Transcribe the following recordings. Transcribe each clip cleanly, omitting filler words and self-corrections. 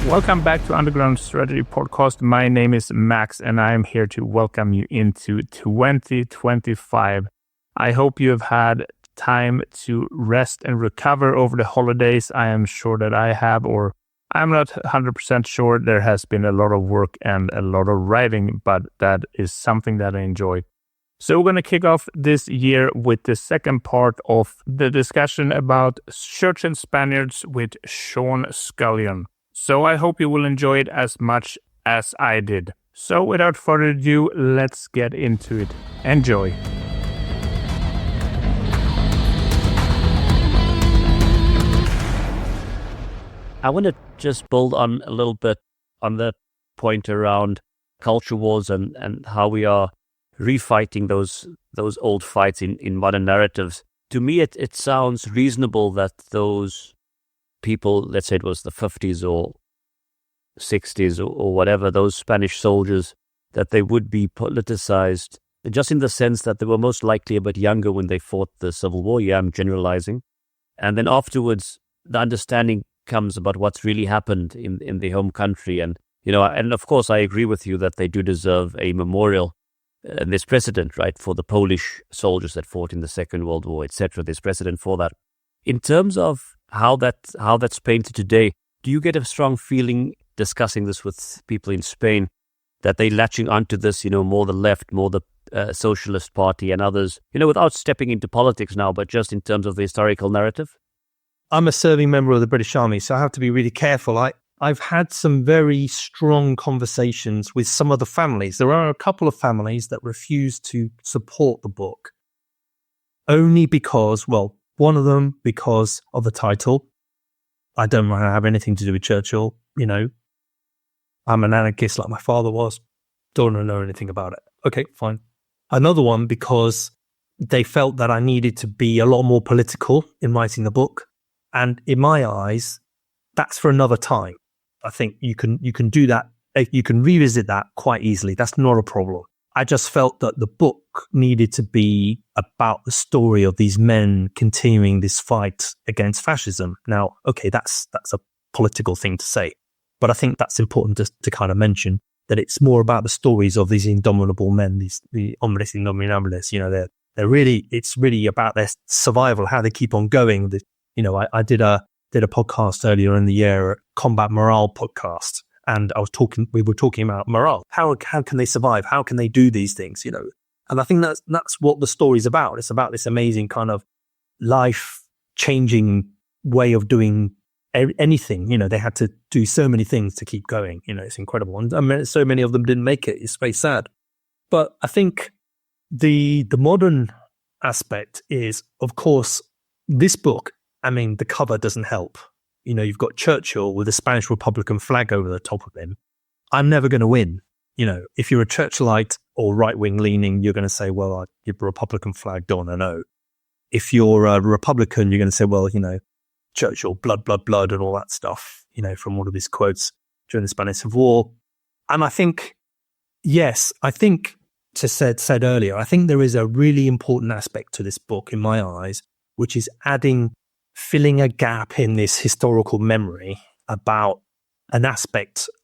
Welcome back to Underground Strategy Podcast. My name is Max, and I am here to welcome you into 2025. I hope you have had time to rest and recover over the holidays. I am sure that I have, or I'm not 100% sure. There has been a lot of work and a lot of writing, but that is something that I enjoy. So we're going to kick off this year with the second part of the discussion about Churchill Spaniards with Séan Scullion. So I hope you will enjoy it as much as I did. So without further ado, let's get into it. Enjoy. I want to just build on a little bit on the point around culture wars and how we are refighting those old fights in modern narratives. To me, it sounds reasonable that those people, let's say it was the 50s or 60s or whatever, those Spanish soldiers, that they would be politicized, just in the sense that they were most likely a bit younger when they fought the Civil War. Yeah, I'm generalizing. And then afterwards, the understanding comes about what's really happened in the home country. And, and of course, I agree with you that they do deserve a memorial. And there's precedent, right, for the Polish soldiers that fought in the Second World War, etc. There's precedent for that. In terms of how that's painted today, do you get a strong feeling discussing this with people in Spain that they're latching onto this, more the left, more the Socialist Party and others, without stepping into politics now, but just in terms of the historical narrative? I'm a serving member of the British Army, so I have to be really careful. I've had some very strong conversations with some of the families. There are a couple of families that refuse to support the book only because, one of them because of the title. I don't want to have anything to do with Churchill. I'm an anarchist like my father was. Don't want to know anything about it. Okay, fine. Another one because they felt that I needed to be a lot more political in writing the book. And in my eyes, that's for another time. I think you can do that. You can revisit that quite easily. That's not a problem. I just felt that the book needed to be about the story of these men continuing this fight against fascism. Now, okay, that's a political thing to say, but I think that's important to kind of mention that it's more about the stories of these indomitable men, the hombres indominables. It's really about their survival, how they keep on going. I did a podcast earlier in the year, a combat morale podcast. And we were talking about morale. How can they survive? How can they do these things? And I think that's what the story's about. It's about this amazing kind of life-changing way of doing anything. They had to do so many things to keep going. It's incredible. And so many of them didn't make it. It's very sad. But I think the modern aspect is, of course, this book. I mean, the cover doesn't help. You've got Churchill with the Spanish Republican flag over the top of him. I'm never going to win. If you're a Churchillite or right-wing leaning, you're going to say, well, your Republican flag, don't want to know. If you're a Republican, you're going to say, well, Churchill, blood, blood, blood, and all that stuff, from all of his quotes during the Spanish Civil War. And I think, said earlier, I think there is a really important aspect to this book in my eyes, which is filling a gap in this historical memory about an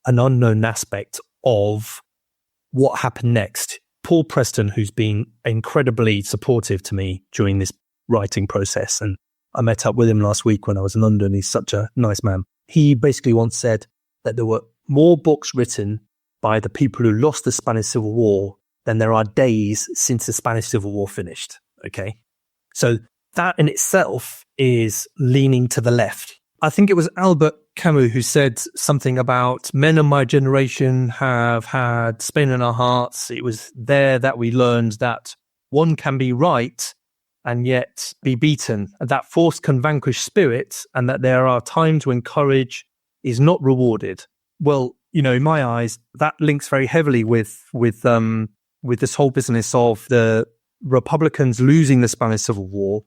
unknown aspect of what happened next. Paul Preston, who's been incredibly supportive to me during this writing process, and I met up with him last week when I was in London. He's such a nice man. He basically once said that there were more books written by the people who lost the Spanish Civil War than there are days since the Spanish Civil War finished. Okay? So that in itself is leaning to the left. I think it was Albert Camus who said something about men of my generation have had Spain in our hearts. It was there that we learned that one can be right and yet be beaten, that force can vanquish spirit, and that there are times when courage is not rewarded. Well, in my eyes, that links very heavily with this whole business of the Republicans losing the Spanish Civil War.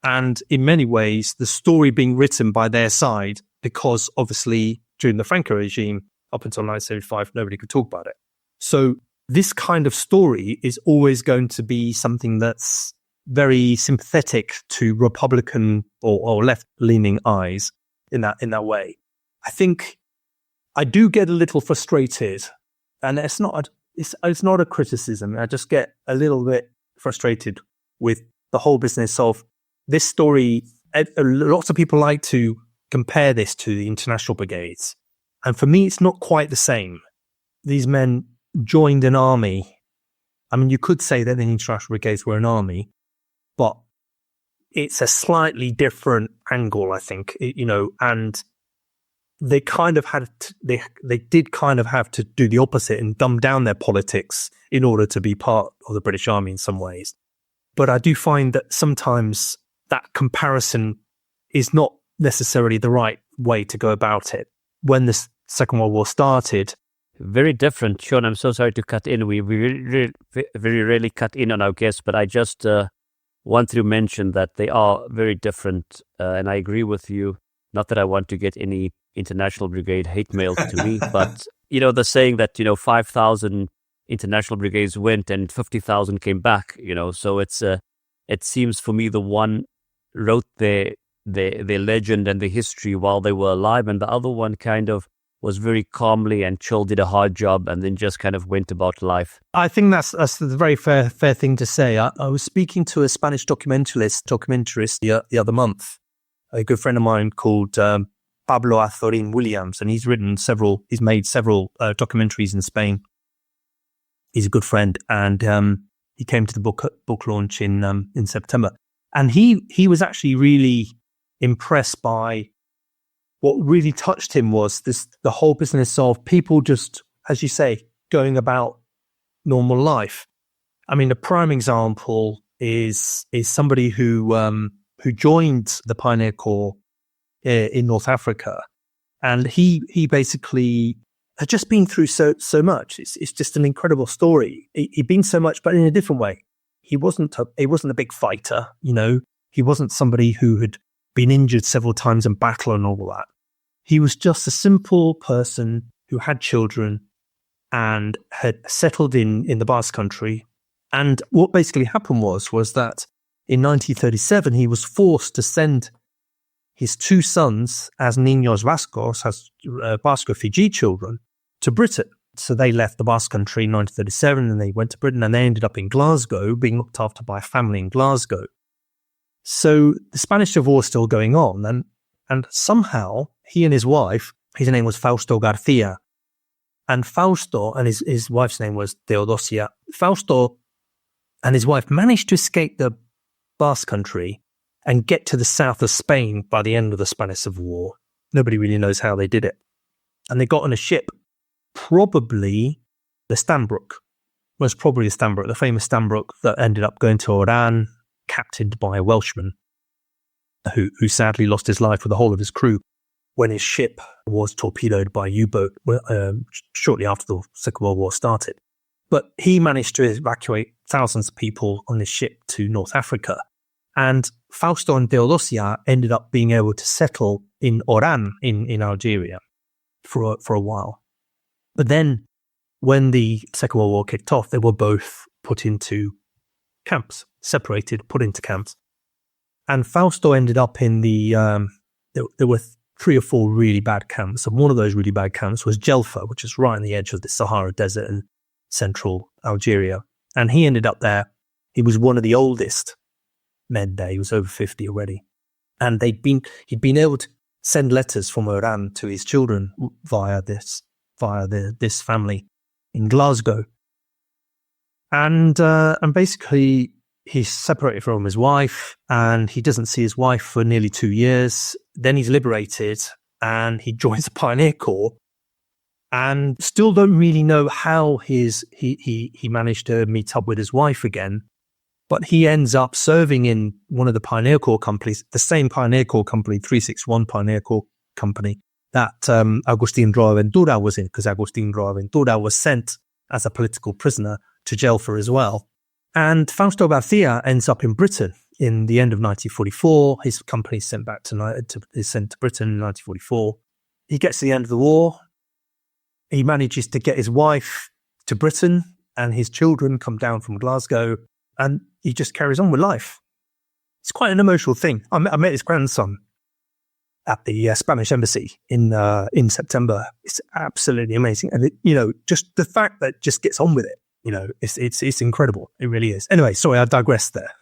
And in many ways, the story being written by their side, because obviously during the Franco regime, up until 1975, nobody could talk about it. So this kind of story is always going to be something that's very sympathetic to Republican or left-leaning eyes in that way. I think I do get a little frustrated, and it's not a criticism. I just get a little bit frustrated with the whole business of this story. Lots of people like to compare this to the international brigades, and for me, it's not quite the same. These men joined an army. I mean, you could say that the international brigades were an army, but it's a slightly different angle, I think, and they kind of had they did kind of have to do the opposite and dumb down their politics in order to be part of the British Army in some ways. But I do find that sometimes that comparison is not necessarily the right way to go about it. When the Second World War started, very different. Sean, I'm so sorry to cut in. We very rarely cut in on our guests, but I just want to mention that they are very different. And I agree with you. Not that I want to get any international brigade hate mail to me, but, the saying that, 5,000 international brigades went and 50,000 came back, so it seems for me the one wrote their legend and the history while they were alive, and the other one kind of was very calmly and chill, did a hard job, and then just kind of went about life. I think that's a very fair thing to say. I was speaking to a Spanish documentarist the other month, a good friend of mine called Pablo Azorín Williams, and he's made several documentaries in Spain. He's a good friend, and he came to the book launch in September, and he was actually really impressed by what really touched him was the whole business of people just, as you say, going about normal life. I mean, a prime example is somebody who joined the Pioneer Corps in North Africa, and he basically had just been through so much. It's just an incredible story. He'd been so much, but in a different way. He wasn't a big fighter, He wasn't somebody who had been injured several times in battle and all that. He was just a simple person who had children and had settled in the Basque Country. And what basically happened was that in 1937, he was forced to send his two sons as niños vascos, as Basque refugee children, to Britain. So they left the Basque Country in 1937 and they went to Britain, and they ended up in Glasgow, being looked after by a family in Glasgow. So the Spanish Civil War was still going on, and somehow he and his wife, his name was Fausto Garcia, and Fausto and his wife's name was Teodosia. Fausto and his wife managed to escape the Basque Country and get to the south of Spain by the end of the Spanish Civil War. Nobody really knows how they did it. And they got on a ship, probably the Stanbrook, the famous Stanbrook that ended up going to Oran, captained by a Welshman who sadly lost his life with the whole of his crew when his ship was torpedoed by a U-boat shortly after the Second World War started. But he managed to evacuate thousands of people on his ship to North Africa. And Fausto and Teodosia ended up being able to settle in Oran in Algeria for a while. But then when the Second World War kicked off, they were both put into camps, separated, put into camps. And Fausto ended up in there were 3 or 4 really bad camps. And one of those really bad camps was Jelfa, which is right on the edge of the Sahara Desert in central Algeria. And he ended up there. He was one of the oldest men there. He was over 50 already. And he'd been able to send letters from Oran to his children via this family in Glasgow. And basically he's separated from his wife, and he doesn't see his wife for nearly 2 years. Then he's liberated and he joins the Pioneer Corps, and still don't really know how he managed to meet up with his wife again. But he ends up serving in one of the Pioneer Corps companies, the same Pioneer Corps company, 361 Pioneer Corps company, that Agustín Roa Ventura was in, because Agustín Roa Ventura was sent as a political prisoner to Jelfa as well. And Fausto Garcia ends up in Britain in the end of 1944. His company is sent to Britain in 1944. He gets to the end of the war. He manages to get his wife to Britain, and his children come down from Glasgow, and he just carries on with life. It's quite an emotional thing. I met his grandson at the Spanish embassy in September. It's absolutely amazing. And, just the fact that it just gets on with it, it's incredible. It really is. Anyway, sorry, I digressed there.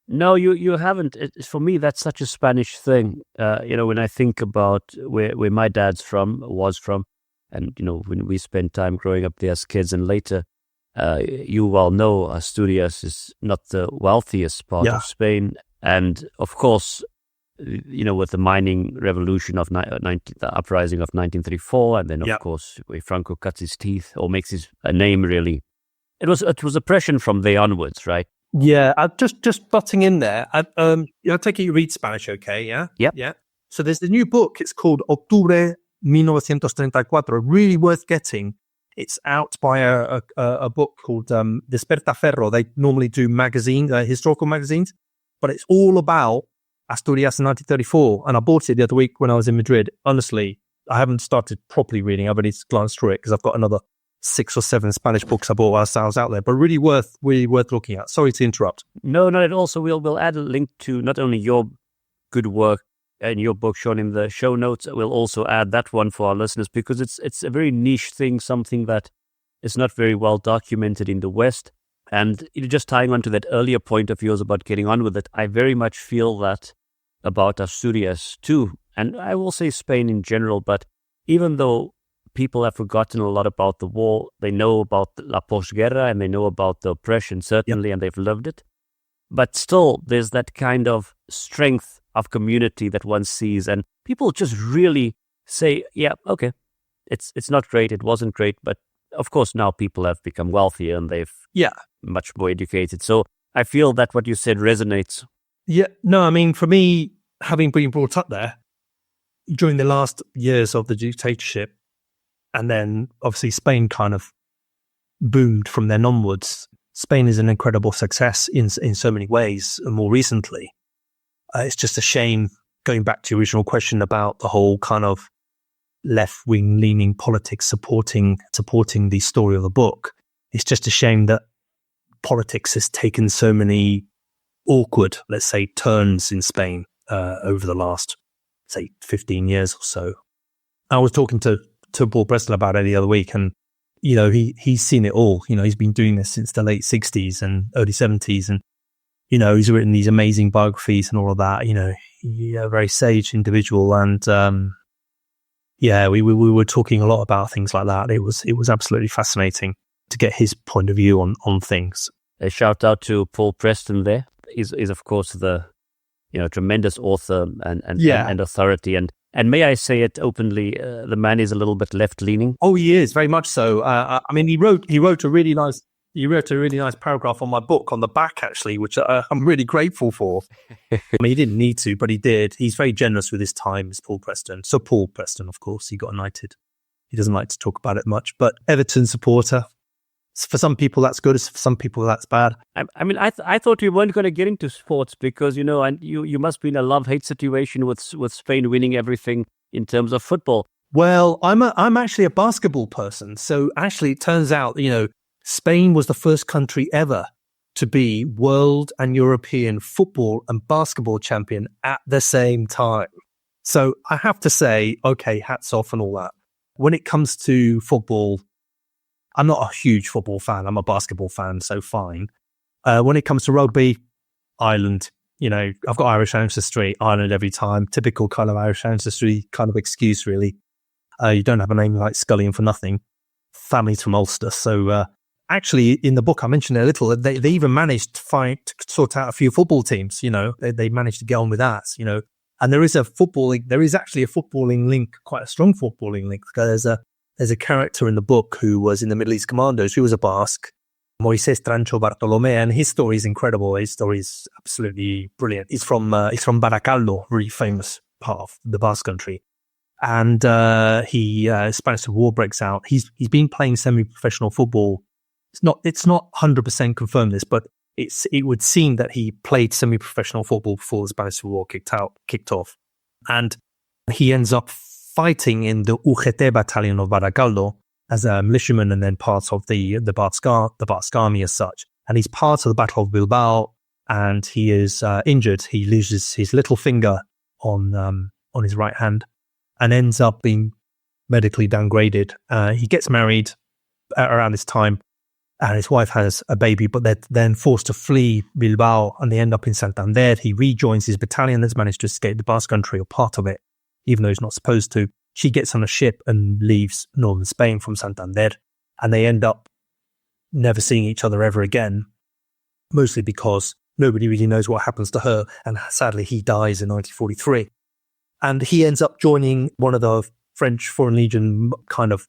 No, you haven't. For me, that's such a Spanish thing. When I think about where my was from, and, when we spent time growing up there as kids and later, you well know Asturias is not the wealthiest part of Spain. And of course, with the mining revolution of the uprising of 1934, and then of course, where Franco cuts his teeth or makes his name really, it was oppression from there onwards, right? Yeah, just butting in there. I take it you read Spanish, okay? Yeah. Yep. Yeah. So there's the new book. It's called Octubre 1934. Really worth getting. It's out by a book called Despertaferro. They normally do historical magazines, but it's all about Asturias in 1934. And I bought it the other week when I was in Madrid. Honestly, I haven't started properly reading. I've only glanced through it because I've got another 6 or 7 Spanish books I bought whilst I was out there, but really worth looking at. Sorry to interrupt. No, not at all. So we'll add a link to not only your good work and your book shown in the show notes, we'll also add that one for our listeners because it's a very niche thing, something that is not very well documented in the West. And just tying on to that earlier point of yours about getting on with it, I very much feel that about Asturias too. And I will say Spain in general, but even though people have forgotten a lot about the war, they know about la posguerra and they know about the oppression, certainly, and they've lived it. But still, there's that kind of strength of community that one sees, and people just really say, yeah, okay, it's not great, it wasn't great, but of course now people have become wealthier and they've much more educated. So I feel that what you said resonates. Yeah, no, I mean, for me, having been brought up there during the last years of the dictatorship, and then obviously Spain kind of boomed from then onwards. Spain is an incredible success in so many ways. And more recently, it's just a shame, going back to your original question about the whole kind of left-wing leaning politics supporting the story of the book. It's just a shame that politics has taken so many awkward, let's say, turns in Spain over the last, say, 15 years or so. I was talking to Paul Preston about it the other week, and he's seen it all. He's been doing this since the late 60s and early 70s, and he's written these amazing biographies and all of that. A very sage individual, and we were talking a lot about things like that. It was absolutely fascinating to get his point of view on things. A shout out to Paul Preston. There is of course the tremendous author and authority. And may I say it openly, the man is a little bit left-leaning. Oh, he is, very much so. I mean, he wrote a really nice paragraph on my book on the back, actually, which I'm really grateful for. I mean, he didn't need to, but he did. He's very generous with his time, is Paul Preston. So Paul Preston, of course, he got knighted. He doesn't like to talk about it much, but Everton supporter. For some people, that's good. For some people, that's bad. I mean, I thought we weren't going to get into sports because, and you must be in a love-hate situation with Spain winning everything in terms of football. Well, I'm actually a basketball person. So actually, it turns out, Spain was the first country ever to be world and European football and basketball champion at the same time. So I have to say, okay, hats off and all that. When it comes to football, I'm not a huge football fan. I'm a basketball fan, so fine. When it comes to rugby, Ireland, I've got Irish ancestry, Ireland every time. Typical kind of Irish ancestry kind of excuse, really. You don't have a name like Scullion for nothing. Family's from Ulster. So actually, in the book, I mentioned it a little. They even managed to sort out a few football teams. They managed to get on with that. And there is actually a footballing link, quite a strong footballing link. There's a character in the book who was in the Middle East Commandos, who was a Basque, Moisés Trancho Bartolomé, and his story is incredible. His story is absolutely brilliant. He's from Baracaldo, really famous part of the Basque country. And Spanish Civil War breaks out. He's been playing semi-professional football. It's not 100% confirmed this, but it would seem that he played semi-professional football before the Spanish Civil War kicked off. And he ends up fighting in the UGT battalion of Baracaldo as a militiaman and then part of the Basque army as such. And he's part of the Battle of Bilbao, and he is injured. He loses his little finger on on his right hand, and ends up being medically downgraded. He gets married around this time, and his wife has a baby, but they're then forced to flee Bilbao, and they end up in Santander. He rejoins his battalion that's managed to escape the Basque Country, or part of it, even though he's not supposed to. She gets on a ship and leaves northern Spain from Santander, and they end up never seeing each other ever again, mostly because nobody really knows what happens to her, and sadly he dies in 1943. And he ends up joining one of the French Foreign Legion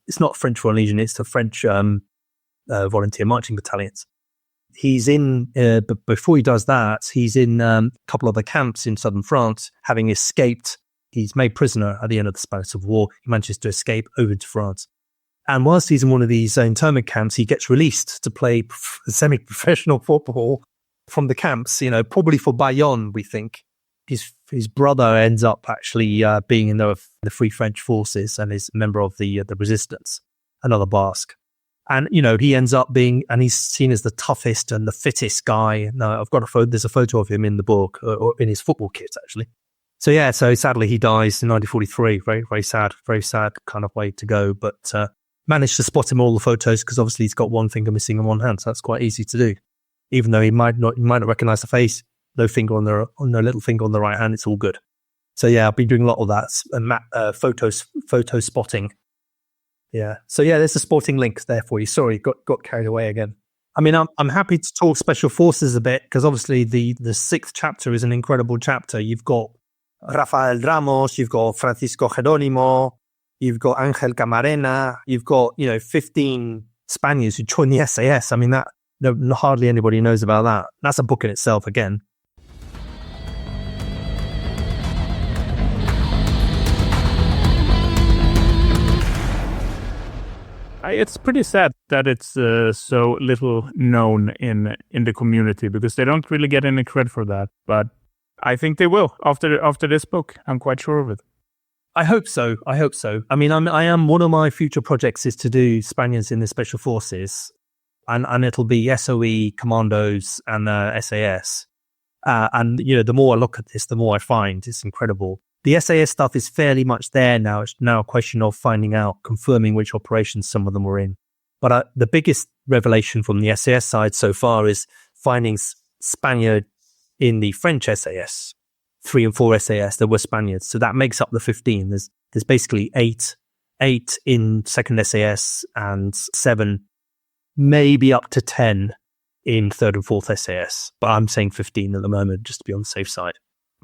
it's not French Foreign Legion, it's the French volunteer marching battalions. He's in, but before he does that, he's in a couple of the camps in southern France, having escaped. He's made prisoner at the end of the Spanish Civil War. He manages to escape over to France. And whilst he's in one of these internment camps, he gets released to play semi-professional football from the camps, probably for Bayonne, we think. His brother ends up actually being in the Free French Forces and is a member of the Resistance, another Basque. And, he ends up being, and he's seen as the toughest and the fittest guy. Now, I've got there's a photo of him in the book, or in his football kit, actually. So sadly he dies in 1943. Very, very sad kind of way to go. But managed to spot him all the photos, because obviously he's got one finger missing and one hand. So that's quite easy to do. Even though he might not recognize the face, no little finger on the right hand, it's all good. So yeah, I've been doing a lot of that, photo spotting. Yeah. So yeah, there's a sporting link there for you. Sorry, got carried away again. I mean, I'm happy to talk special forces a bit, because obviously the 6th chapter is an incredible chapter. You've got Rafael Ramos, you've got Francisco Jerónimo, you've got Ángel Camarena, you've got 15 Spaniards who joined the SAS. I mean, that hardly anybody knows about that. That's a book in itself again. It's pretty sad that it's so little known in the community, because they don't really get any credit for that. But I think they will after this book. I'm quite sure of it. I hope so. I mean, I am one of my future projects is to do Spaniards in the Special Forces, and it'll be SOE, Commandos, and SAS. And the more I look at this, the more I find it's incredible. The SAS stuff is fairly much there now. It's now a question of confirming which operations some of them were in. But the biggest revelation from the SAS side so far is finding Spaniard in the French SAS, 3 and 4 SAS. There were Spaniards, so that makes up the 15. There's basically eight in 2nd SAS and 7, maybe up to 10 in 3rd and 4th SAS. But I'm saying 15 at the moment, just to be on the safe side.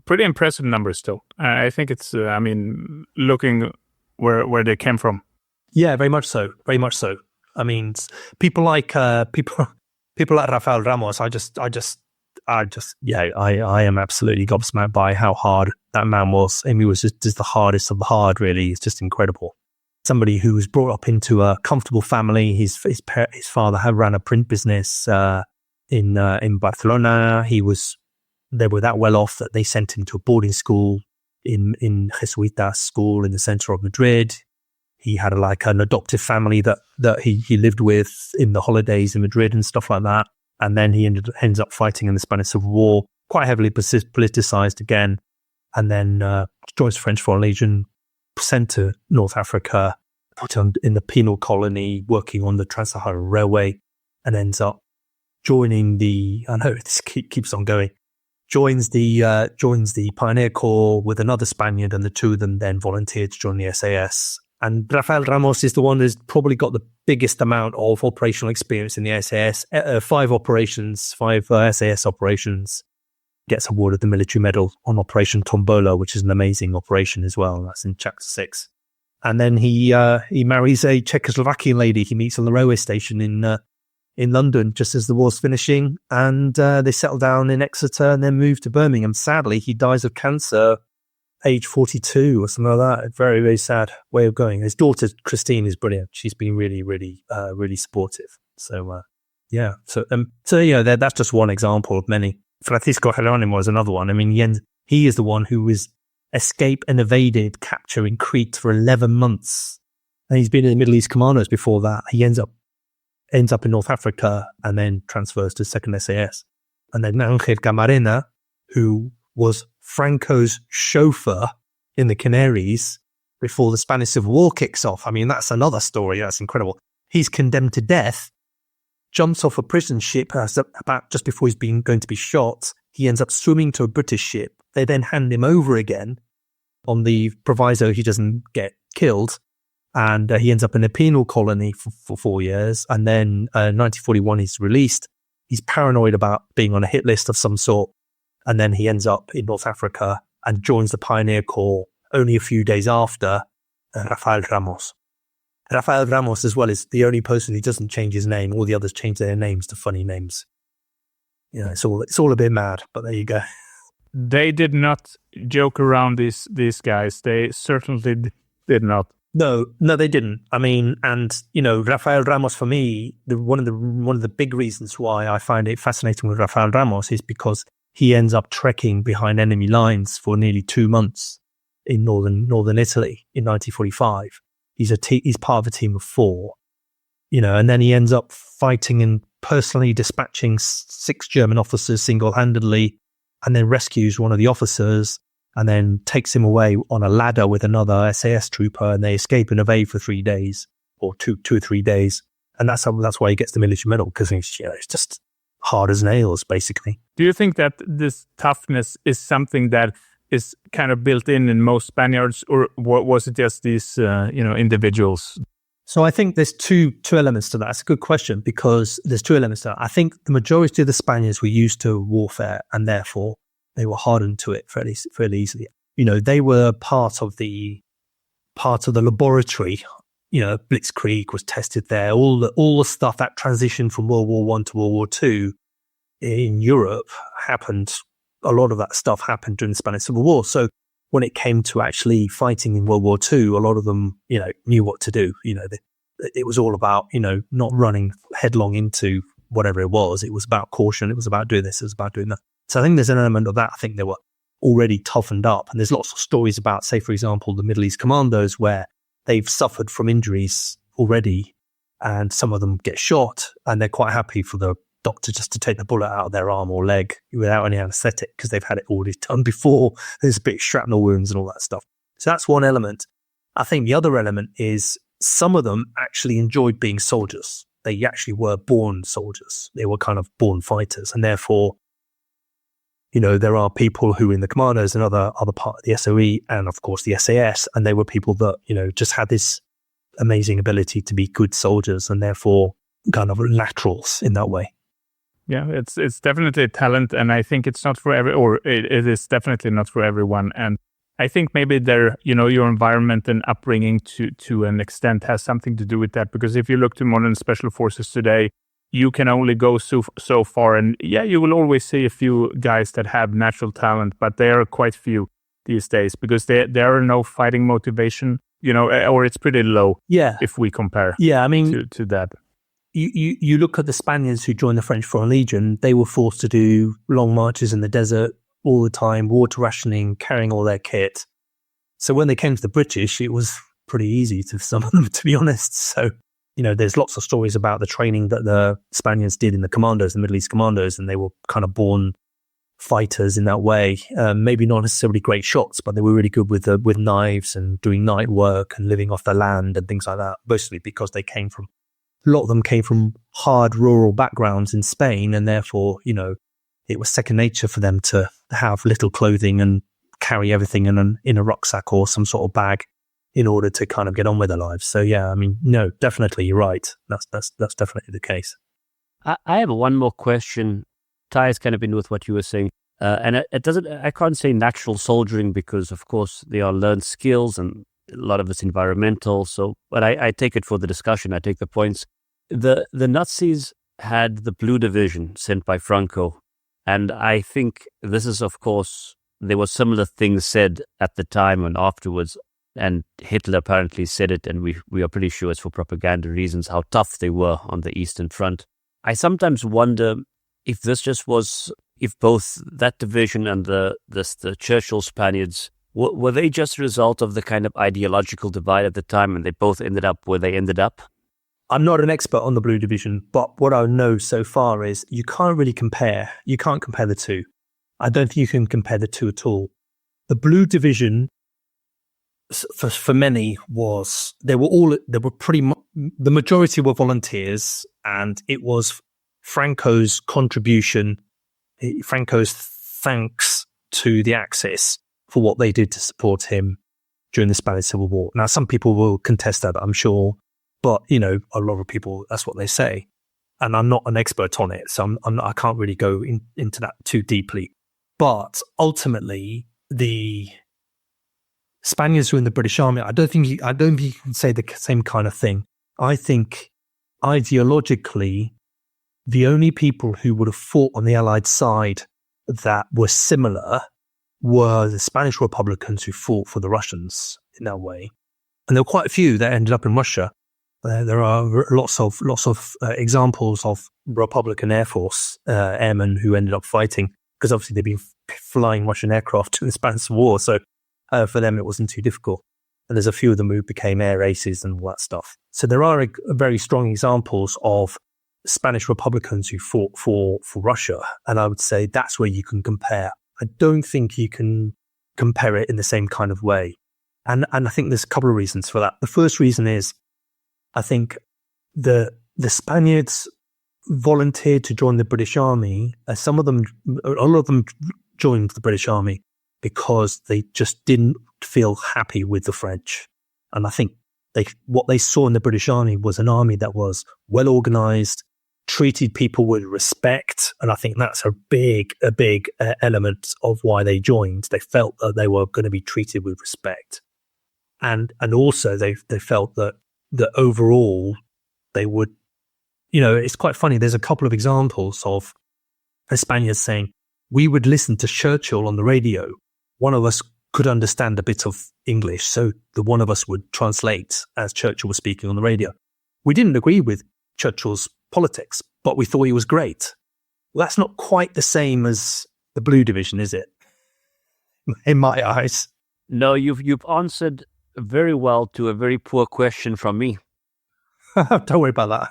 Pretty impressive numbers still. I think it's, looking where they came from. Yeah, very much so. Very much so. I mean, people like Rafael Ramos. I am absolutely gobsmacked by how hard that man was. I mean, he was just the hardest of the hard, really. It's just incredible. Somebody who was brought up into a comfortable family. His father had ran a print business in Barcelona. They were that well off that they sent him to a boarding school in Jesuita school in the center of Madrid. He had an adoptive family that he lived with in the holidays in Madrid and stuff like that. And then he ends up fighting in the Spanish Civil War, quite heavily politicized again. And then joins the French Foreign Legion, sent to North Africa, put in the penal colony, working on the Trans-Saharan Railway, and ends up joining I know this keeps on going. Joins the Pioneer Corps with another Spaniard, and the two of them then volunteered to join the SAS. And Rafael Ramos is the one who's probably got the biggest amount of operational experience in the SAS. 5 SAS operations. Gets awarded the military medal on Operation Tombola, which is an amazing operation as well. That's in chapter 6. And then he marries a Czechoslovakian lady he meets on the railway station in London just as the war's finishing, and they settle down in Exeter and then move to Birmingham. Sadly, he dies of cancer, age 42 or something like that. A very, very sad way of going. His daughter Christine is brilliant. She's been really, really, really supportive. So that's just one example of many. Francisco Jerónimo is another one. I mean, he is the one who was escaped and evaded capture in Crete for 11 months, and he's been in the Middle East Commandos before that. He ends up in North Africa and then transfers to 2nd SAS. And then Ángel Camarena, who was Franco's chauffeur in the Canaries before the Spanish Civil War kicks off. I mean, that's another story. That's incredible. He's condemned to death, jumps off a prison ship about just before he's going to be shot. He ends up swimming to a British ship. They then hand him over again on the proviso he doesn't get killed. And he ends up in a penal colony for 4 years. And then 1941, he's released. He's paranoid about being on a hit list of some sort. And then he ends up in North Africa and joins the Pioneer Corps only a few days after Rafael Ramos. Rafael Ramos as well is the only person who doesn't change his name. All the others change their names to funny names. You know, it's all a bit mad, but there you go. They did not joke around these guys. They certainly did not. No, they didn't. I mean, and you know, Rafael Ramos for me, one of the big reasons why I find it fascinating with Rafael Ramos is because he ends up trekking behind enemy lines for nearly 2 months in northern Italy in 1945. He's part of a team of 4, you know, and then he ends up fighting and personally dispatching 6 German officers single-handedly, and then rescues one of the officers, and then takes him away on a ladder with another SAS trooper, and they escape and evade for 3 days, or two or 3 days, and that's why he gets the military medal, because it's just hard as nails, basically. Do you think that this toughness is something that is kind of built in most Spaniards, or was it just these individuals? So I think there's two elements to that. That's a good question, because there's 2 elements to that. I think the majority of the Spaniards were used to warfare, and therefore they were hardened to it fairly easily. You know, they were part of the laboratory. You know, Blitzkrieg was tested there. All the stuff that transitioned from World War I to World War II in Europe happened. A lot of that stuff happened during the Spanish Civil War. So when it came to actually fighting in World War II, a lot of them, you know, knew what to do. You know, it was all about, you know, not running headlong into whatever it was. It was about caution. It was about doing this. It was about doing that. So I think there's an element of that. I think they were already toughened up. And there's lots of stories about, say, for example, the Middle East Commandos, where they've suffered from injuries already, and some of them get shot, and they're quite happy for the doctor just to take the bullet out of their arm or leg without any anesthetic, because they've had it already done before. There's a bit of shrapnel wounds and all that stuff. So that's one element. I think the other element is some of them actually enjoyed being soldiers. They actually were born soldiers. They were kind of born fighters, and therefore, you know, there are people who in the commandos and other part of the SOE and of course the SAS, and they were people that, you know, just had this amazing ability to be good soldiers, and therefore kind of laterals in that way. Yeah, it's definitely a talent, and I think it's not for it is definitely not for everyone. And I think maybe your environment and upbringing to an extent has something to do with that. Because if you look to modern special forces today, you can only go so far. And yeah, you will always see a few guys that have natural talent, but they are quite few these days, because there are no fighting motivation, you know, or it's pretty low. Yeah, if we compare. Yeah, I mean, to that. You look at the Spaniards who joined the French Foreign Legion. They were forced to do long marches in the desert all the time, water rationing, carrying all their kit. So when they came to the British, it was pretty easy to some of them, to be honest. So, you know, there's lots of stories about the training that the Spaniards did in the commandos, the Middle East commandos, and they were kind of born fighters in that way. Maybe not necessarily great shots, but they were really good with knives and doing night work and living off the land and things like that, mostly because a lot of them came from hard rural backgrounds in Spain, and therefore, you know, it was second nature for them to have little clothing and carry everything in a rucksack or some sort of bag in order to kind of get on with their lives. So yeah, I mean, no, definitely, you're right. That's definitely the case. I have one more question. Ties kind of in with what you were saying, and it doesn't. I can't say natural soldiering, because of course they are learned skills and a lot of it's environmental. So, but I take it for the discussion. I take the points. The Nazis had the Blue Division sent by Franco, and I think this is, of course, there were similar things said at the time and afterwards, and Hitler apparently said it, and we are pretty sure it's for propaganda reasons, how tough they were on the Eastern Front. I sometimes wonder if this just was, if both that division and the Churchill Spaniards, were they just a result of the kind of ideological divide at the time, and they both ended up where they ended up? I'm not an expert on the Blue Division, but what I know so far is you can't compare the two. I don't think you can compare the two at all. The Blue Division for many was the majority were volunteers, and it was Franco's contribution, Franco's thanks to the Axis for what they did to support him during the Spanish Civil War. Now, some people will contest that, I'm sure, but a lot of people, that's what they say. And I'm not an expert on it, so I can't really go into that too deeply. But ultimately, the Spaniards who were in the British Army, I don't think you can say the same kind of thing. I think ideologically, the only people who would have fought on the Allied side that were similar were the Spanish Republicans who fought for the Russians in that way. And there were quite a few that ended up in Russia. There are lots of examples of Republican Air Force airmen who ended up fighting, because obviously they've been flying Russian aircraft in the Spanish War, so for them it wasn't too difficult. And there's a few of them who became air aces and all that stuff. So there are very strong examples of Spanish Republicans who fought for Russia, and I would say that's where you can compare. I don't think you can compare it in the same kind of way. And I think there's a couple of reasons for that. The first reason is, I think the Spaniards volunteered to join the British Army. A lot of them joined the British Army because they just didn't feel happy with the French. And I think what they saw in the British Army was an army that was well organized, treated people with respect. And I think that's a big element of why they joined. They felt that they were going to be treated with respect. And also they felt that overall they would, it's quite funny. There's a couple of examples of the Spaniards saying, we would listen to Churchill on the radio. One of us could understand a bit of English, so the one of us would translate as Churchill was speaking on the radio. We didn't agree with Churchill's politics, but we thought he was great. Well, that's not quite the same as the Blue Division, is it? In my eyes. No, you've answered very well to a very poor question from me. Don't worry about that.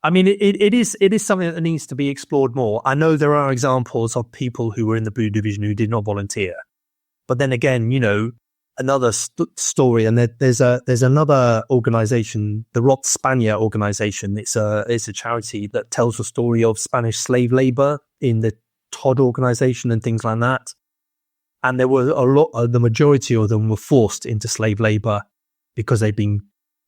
I mean, it is something that needs to be explored more. I know there are examples of people who were in the Blue Division who did not volunteer. But then again, another story, and there's another organization, the WWII organization. It's a charity that tells the story of Spanish slave labor in the Todd organization and things like that. And there were the majority of them were forced into slave labor because they'd been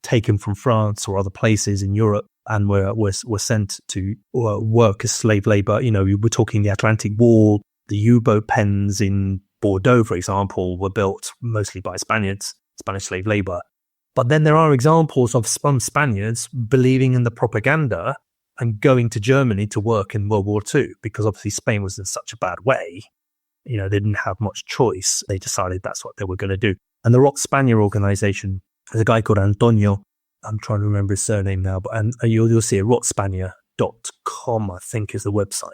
taken from France or other places in Europe and were sent to work as slave labor. We were talking the Atlantic Wall, the U-boat pens in Bordeaux, for example, were built mostly by Spaniards, Spanish slave labor. But then there are examples of some Spaniards believing in the propaganda and going to Germany to work in World War II, because obviously Spain was in such a bad way. They didn't have much choice. They decided that's what they were going to do. And the WWII organization, there's a guy called Antonio. I'm trying to remember his surname now, but you'll see it, rotspanier.com, I think, is the website.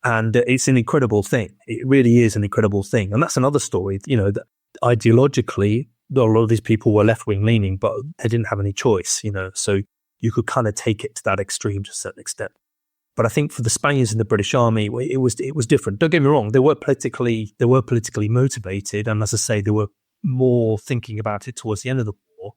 And it's an incredible thing. It really is an incredible thing. And that's another story, that ideologically, a lot of these people were left-wing leaning, but they didn't have any choice, so you could kind of take it to that extreme to a certain extent. But I think for the Spaniards in the British Army, it was different. Don't get me wrong; they were politically motivated, and as I say, they were more thinking about it towards the end of the war.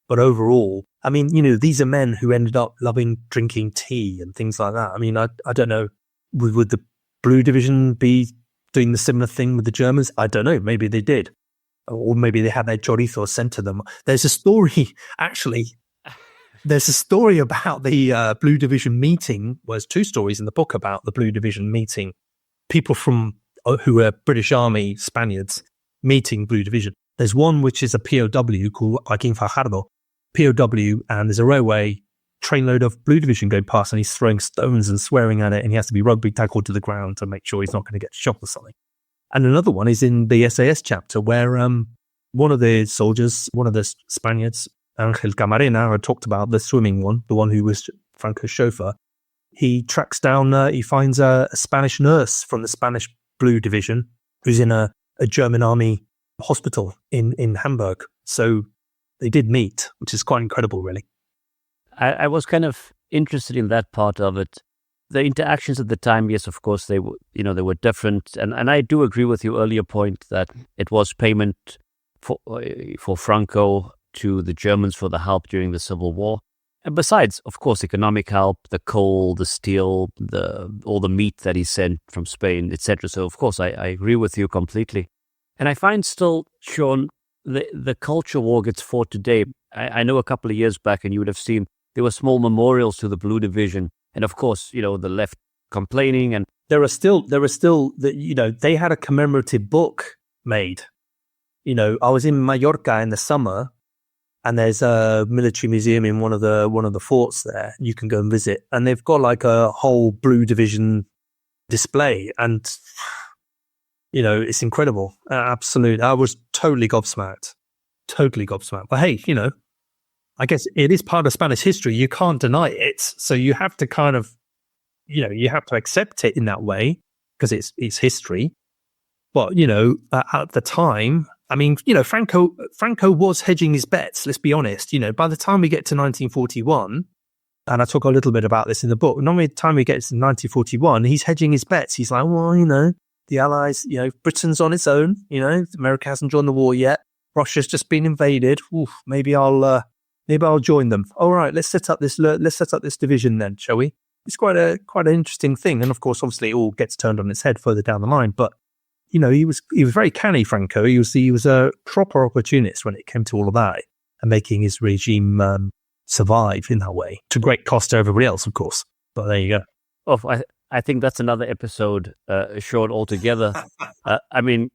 But overall, I mean, these are men who ended up loving drinking tea and things like that. I mean, I don't know, would the Blue Division be doing the similar thing with the Germans? I don't know. Maybe they did, or maybe they had their chorizo sent to them. There's a story actually. There's a story about the Blue Division meeting. Well, there's two stories in the book about the Blue Division meeting. People who were British Army Spaniards meeting Blue Division. There's one which is a POW called Joaquin Fajardo, POW, and there's a railway trainload of Blue Division going past, and he's throwing stones and swearing at it, and he has to be rugby tackled to the ground to make sure he's not going to get shot or something. And another one is in the SAS chapter where one of the soldiers, one of the Spaniards, Angel Camarena, I talked about the swimming one, the one who was Franco's chauffeur. He tracks down, he finds a Spanish nurse from the Spanish Blue Division who's in a German army hospital in Hamburg. So they did meet, which is quite incredible, really. I was kind of interested in that part of it. The interactions at the time, yes, of course, they were different. And I do agree with your earlier point that it was payment for Franco to the Germans for the help during the Civil War. And besides, of course, economic help, the coal, the steel, all the meat that he sent from Spain, etc. So, of course, I agree with you completely. And I find still, Sean, the culture war gets fought today. I know a couple of years back, and you would have seen there were small memorials to the Blue Division. And of course, the left complaining. And there are still they had a commemorative book made. I was in Mallorca in the summer, and there's a military museum in one of the forts there. You can go and visit, and they've got like a whole Blue Division display, and it's incredible. Absolute. I was totally gobsmacked. But hey, I guess it is part of Spanish history. You can't deny it, so you have to kind of, you have to accept it in that way because it's history. But at the time, I mean, Franco was hedging his bets. Let's be honest. By the time we get to 1941, and I talk a little bit about this in the book. By the time we get to 1941, he's hedging his bets. He's like, well, the Allies, Britain's on its own. America hasn't joined the war yet. Russia's just been invaded. Oof, maybe I'll join them. All right, let's set up this division then, shall we? It's quite an interesting thing, and of course, obviously, it all gets turned on its head further down the line. But he was very canny, Franco. He was a proper opportunist when it came to all of that and making his regime survive in that way, to great cost to everybody else, of course. But there you go. Oh, I think that's another episode, short altogether. I mean,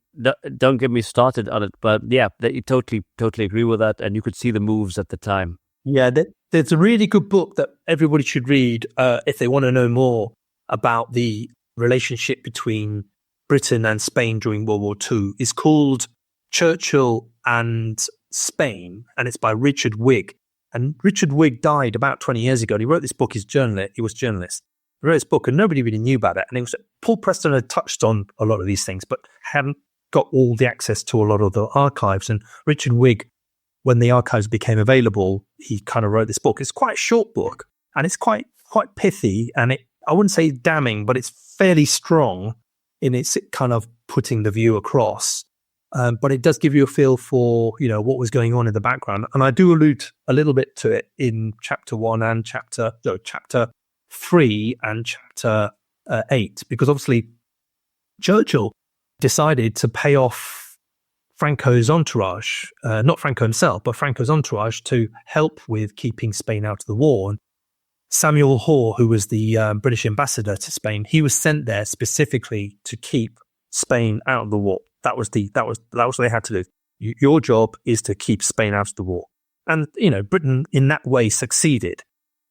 don't get me started on it, but yeah, you totally agree with that, and you could see the moves at the time. Yeah, there's a really good book that everybody should read if they want to know more about the relationship between Britain and Spain during World War II. It's called Churchill and Spain, and it's by Richard Wigg. And Richard Wigg died about 20 years ago. And he wrote this book. He was a journalist. He wrote this book, and nobody really knew about it. And Paul Preston had touched on a lot of these things, but hadn't got all the access to a lot of the archives. And Richard Wigg, when the archives became available, he kind of wrote this book. It's quite a short book, and it's quite pithy, and I wouldn't say damning, but it's fairly strong in its kind of putting the view across. But it does give you a feel for, what was going on in the background. And I do allude a little bit to it in chapter 1 and chapter 3 and chapter 8, because obviously Churchill decided to pay off Franco's entourage, not Franco himself, but Franco's entourage, to help with keeping Spain out of the war. And Samuel Hoare, who was the British ambassador to Spain, he was sent there specifically to keep Spain out of the war. That was what they had to do. Your job is to keep Spain out of the war. And, Britain in that way succeeded.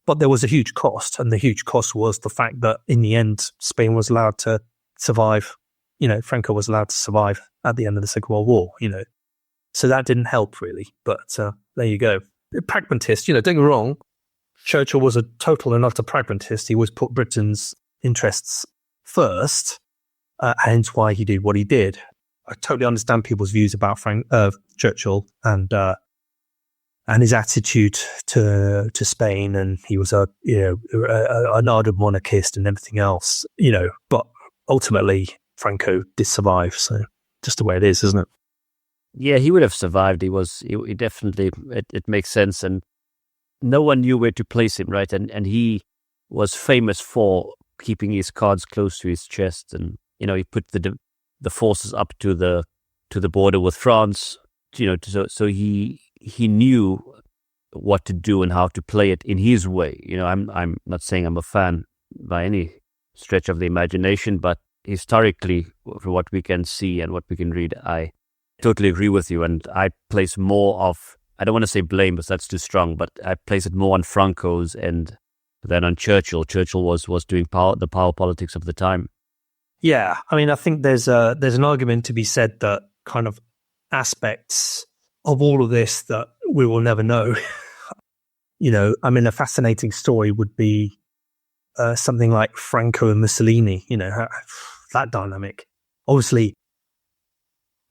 But there was a huge cost, and the huge cost was the fact that in the end, Spain was allowed to survive. Franco was allowed to survive at the end of the Second World War, So that didn't help really. But there you go. Pragmatist, don't get me wrong. Churchill was a total and utter pragmatist. He always put Britain's interests first, hence why he did what he did. I totally understand people's views about Churchill and his attitude to Spain, and he was an ardent monarchist and everything else, But ultimately, Franco did survive, so just the way it is, isn't it? Yeah, he would have survived. He definitely. It makes sense, and no one knew where to place him, right? And he was famous for keeping his cards close to his chest, and he put the forces up to the border with France, so he knew what to do and how to play it in his way. I'm not saying I'm a fan by any stretch of the imagination, but historically, for what we can see and what we can read, I totally agree with you, and I place more of, I don't want to say blame, because that's too strong, but I place it more on Franco's end than on Churchill. Churchill was doing the power politics of the time. Yeah, I mean, I think there's an argument to be said that kind of aspects of all of this that we will never know. A fascinating story would be something like Franco and Mussolini. That dynamic. Obviously,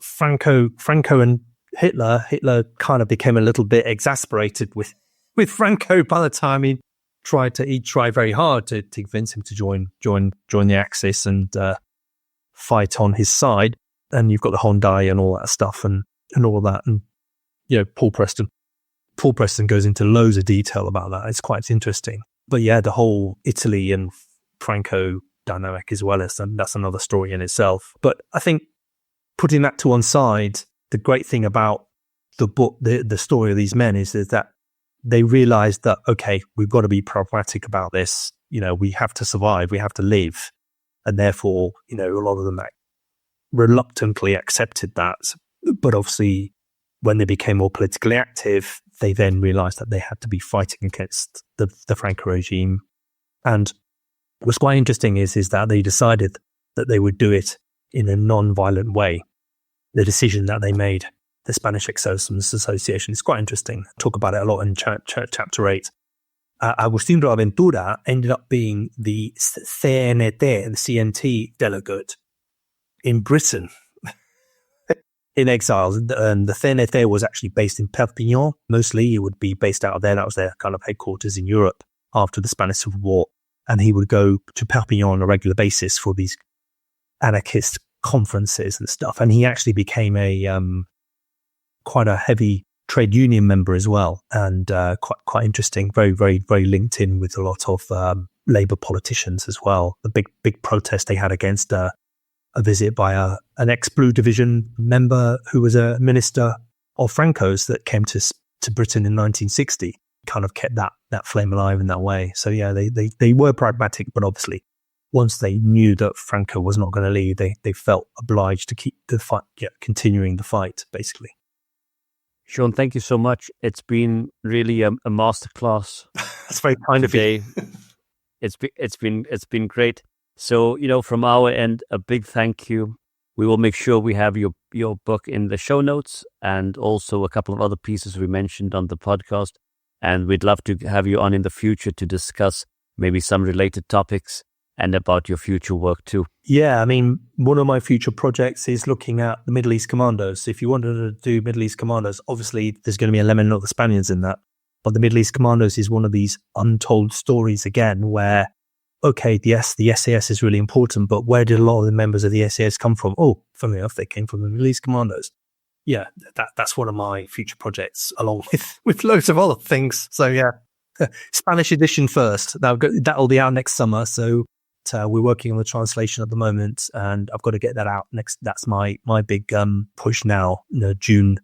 Franco and Hitler kind of became a little bit exasperated with Franco by the time he tried very hard to convince him to join the Axis and fight on his side. And you've got the Honda and all that stuff. And and all that. And, Paul Preston goes into loads of detail about that. It's quite interesting. But yeah, the whole Italy and Franco dynamic as well, and that's another story in itself. But I think putting that to one side, the great thing about the book, the story of these men is that they realized that, okay, we've got to be pragmatic about this. We have to survive, we have to live. And therefore, a lot of them reluctantly accepted that. But obviously, when they became more politically active, they then realized that they had to be fighting against the Franco regime. And what's quite interesting is that they decided that they would do it in a non-violent way. The decision that they made, the Spanish Ex-Citizens Association, is quite interesting. I talk about it a lot in chapter 8. Agustín de Aventura ended up being the CNT, the CNT delegate in Britain in exile. And the CNT was actually based in Perpignan. Mostly it would be based out of there. That was their kind of headquarters in Europe after the Spanish Civil War. And he would go to Perpignan on a regular basis for these anarchist conferences and stuff. And he actually became quite a heavy trade union member as well, and quite interesting. Very, very, very linked in with a lot of Labour politicians as well. The big protest they had against a visit by an ex-Blue Division member who was a minister of Franco's that came to Britain in 1960. Kind of kept that flame alive in that way. So yeah, they were pragmatic, but obviously once they knew that Franco was not going to leave, they felt obliged to keep the fight, continuing the fight, basically. Sean, thank you so much. It's been really a masterclass. That's very kind of you. It's been great. So, from our end, a big thank you. We will make sure we have your book in the show notes, and also a couple of other pieces we mentioned on the podcast. And we'd love to have you on in the future to discuss maybe some related topics and about your future work too. Yeah, I mean, one of my future projects is looking at the Middle East Commandos. If you wanted to do Middle East Commandos, obviously there's going to be an element of the Spaniards in that. But the Middle East Commandos is one of these untold stories again where, okay, yes, the SAS is really important, but where did a lot of the members of the SAS come from? Oh, funnily enough, they came from the Middle East Commandos. Yeah, that's one of my future projects, along with loads of other things. So yeah, Spanish edition first. That'll be out next summer. So we're working on the translation at the moment, and I've got to get that out next. That's my big push now. June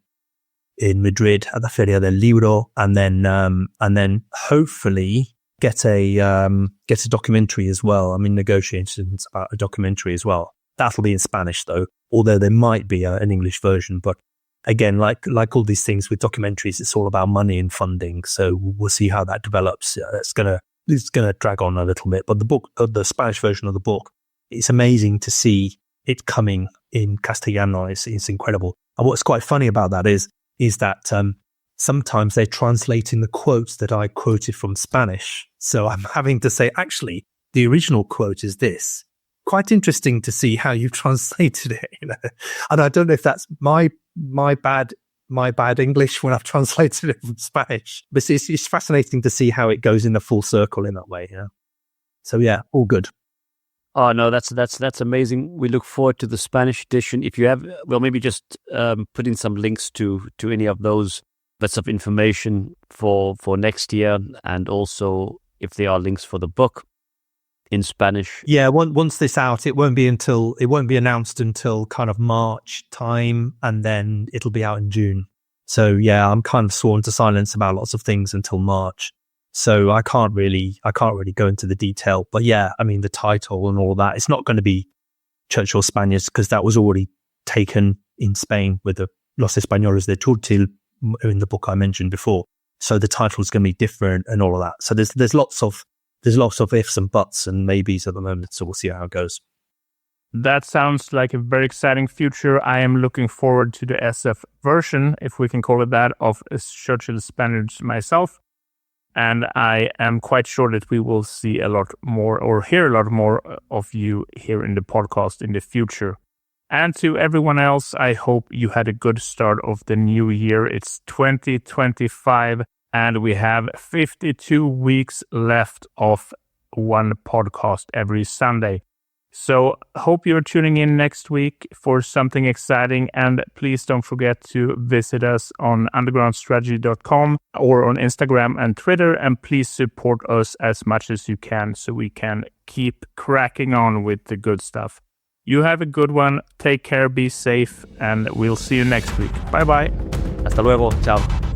in Madrid at the Feria del Libro, and then hopefully get a documentary as well. I'm in negotiations about a documentary as well. That'll be in Spanish though, although there might be an English version. But again, like all these things with documentaries, it's all about money and funding. So we'll see how that develops. It's gonna drag on a little bit. But the book, the Spanish version of the book, it's amazing to see it coming in Castellano. It's incredible. And what's quite funny about that is that sometimes they're translating the quotes that I quoted from Spanish. So I'm having to say, actually, the original quote is this. Quite interesting to see how you've translated it, And I don't know if that's my bad English when I've translated it from Spanish, but it's fascinating to see how it goes in a full circle in that way. So yeah, all good. Oh no, that's amazing. We look forward to the Spanish edition. If you have, well, maybe just put in some links to any of those bits of information for next year, and also if there are links for the book in Spanish. Yeah, once this out, it won't be announced until kind of March time, and then it'll be out in June. So yeah, I'm kind of sworn to silence about lots of things until March. So I can't really go into the detail. But yeah, I mean the title and all that, it's not going to be Churchill Spaniards, because that was already taken in Spain with the Los Españoles de Churchill in the book I mentioned before. So the title is going to be different and all of that. So there's lots of ifs and buts and maybes at the moment, so we'll see how it goes. That sounds like a very exciting future. I am looking forward to the SF version, if we can call it that, of Churchill Spaniards myself. And I am quite sure that we will see a lot more, or hear a lot more of you here in the podcast in the future. And to everyone else, I hope you had a good start of the new year. It's 2025. And we have 52 weeks left of one podcast every Sunday. So hope you're tuning in next week for something exciting. And please don't forget to visit us on undergroundstrategy.com or on Instagram and Twitter. And please support us as much as you can so we can keep cracking on with the good stuff. You have a good one. Take care, be safe, and we'll see you next week. Bye-bye. Hasta luego. Ciao.